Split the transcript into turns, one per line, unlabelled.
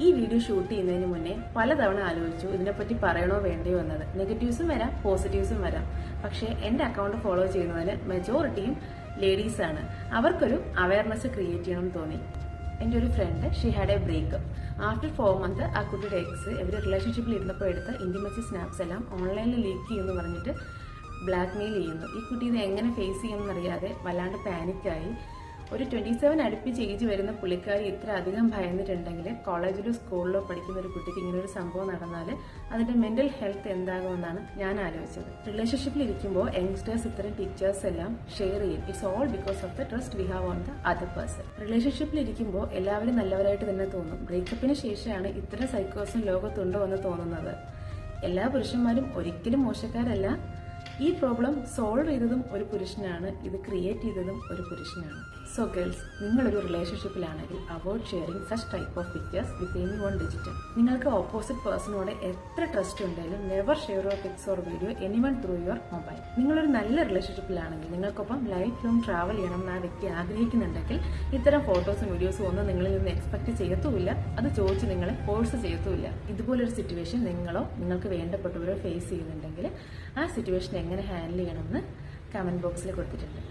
ഈ video shoot ചെയ്യുന്നതിന് മുന്നേ പലതവണ ആലോചിച്ചു ഇതിനെപ്പറ്റി പറയണോ വേണ്ടയോ എന്നത്. നെഗറ്റീവ്സും വരാം, പോസിറ്റീവ്സും വരാം. പക്ഷേ എന്റെ അക്കൗണ്ട് ഫോളോ ചെയ്യുന്നതിന് മെജോറിറ്റിയും ലേഡീസ് ആണ്. അവർക്കൊരു അവയർനെസ് ക്രിയേറ്റ് ചെയ്യണം തോന്നി. എന്റെ ഒരു friend, she had a breakup. After 4 months ആ കുട്ടിയുടെ എക്സ് ഇവർ റിലേഷൻഷിപ്പിൽ ഇരുന്നപ്പോൾ എടുത്ത ഇന്റിമസി സ്നാപ്സ് എല്ലാം ഓൺലൈനിൽ ലീക്ക് ചെയ്യുമെന്ന് പറഞ്ഞിട്ട് ബ്ലാക്ക് മെയിൽ ചെയ്യുന്നു. ഈ കുട്ടി ഇത് എങ്ങനെ ഫേസ് ചെയ്യുമെന്നറിയാതെ വല്ലാണ്ട് പാനിക്കായി. ഒരു 27 അടുപ്പിച്ച് ഏജ് വരുന്ന പുള്ളിക്കാരി ഇത്ര അധികം ഭയന്നിട്ടുണ്ടെങ്കിൽ കോളേജിലോ സ്കൂളിലോ പഠിക്കുന്ന ഒരു കുട്ടിക്ക് ഇങ്ങനെ ഒരു സംഭവം നടന്നാൽ അതിന്റെ മെന്റൽ ഹെൽത്ത് എന്താകുമെന്നാണ് ഞാൻ ആലോചിച്ചത്. റിലേഷൻഷിപ്പിൽ ഇരിക്കുമ്പോൾ യങ്സ്റ്റേഴ്സ് ഇത്തരം പിക്ചേഴ്സ് എല്ലാം ഷെയർ ചെയ്യും. It's all because of the trust we have on the other person. റിലേഷൻഷിപ്പിൽ ഇരിക്കുമ്പോൾ എല്ലാവരും നല്ലവരായിട്ട് തന്നെ തോന്നും. ബ്രേക്കപ്പിന് ശേഷമാണ് ഇത്തരം സൈക്കോസും ലോകത്തുണ്ടോ എന്ന് തോന്നുന്നത്. എല്ലാ പുരുഷന്മാരും ഒരിക്കലും മോശക്കാരല്ല. ഈ പ്രോബ്ലം സോൾവ് ചെയ്തതും ഒരു പുരുഷനാണ്, ഇത് ക്രിയേറ്റ് ചെയ്തതും ഒരു പുരുഷനാണ്. സോ ഗേൾസ്, നിങ്ങളൊരു റിലേഷൻഷിപ്പിലാണെങ്കിൽ avoid sharing such type of pictures with any one digital. നിങ്ങൾക്ക് ഓപ്പോസിറ്റ് പേഴ്സണോട് എത്ര ട്രസ്റ്റ് ഉണ്ടെങ്കിലും never share your pics or video anyone through your mobile. നിങ്ങളൊരു നല്ല റിലേഷൻഷിപ്പിലാണെങ്കിൽ നിങ്ങൾക്കൊപ്പം ലൈഫ് ലോങ് ട്രാവൽ ചെയ്യണം എന്ന് ആ വ്യക്തി ആഗ്രഹിക്കുന്നുണ്ടെങ്കിൽ ഇത്തരം ഫോട്ടോസും വീഡിയോസും ഒന്നും നിങ്ങളിൽ നിന്ന് എക്സ്പെക്ട് ചെയ്യത്തുമില്ല. അത് ചോദിച്ച് നിങ്ങളെ ഫോഴ്സ് ചെയ്യത്തുമില്ല. ഇതുപോലൊരു സിറ്റുവേഷൻ നിങ്ങളോ നിങ്ങൾക്ക് വേണ്ടപ്പെട്ടവരോ ഫേസ് ചെയ്യുന്നുണ്ടെങ്കിൽ ആ സിറ്റുവേഷൻ എങ്ങനെ ഹാൻഡിൽ ചെയ്യണമെന്ന് കമന്റ് ബോക്സിൽ കൊടുത്തിട്ടുണ്ട്.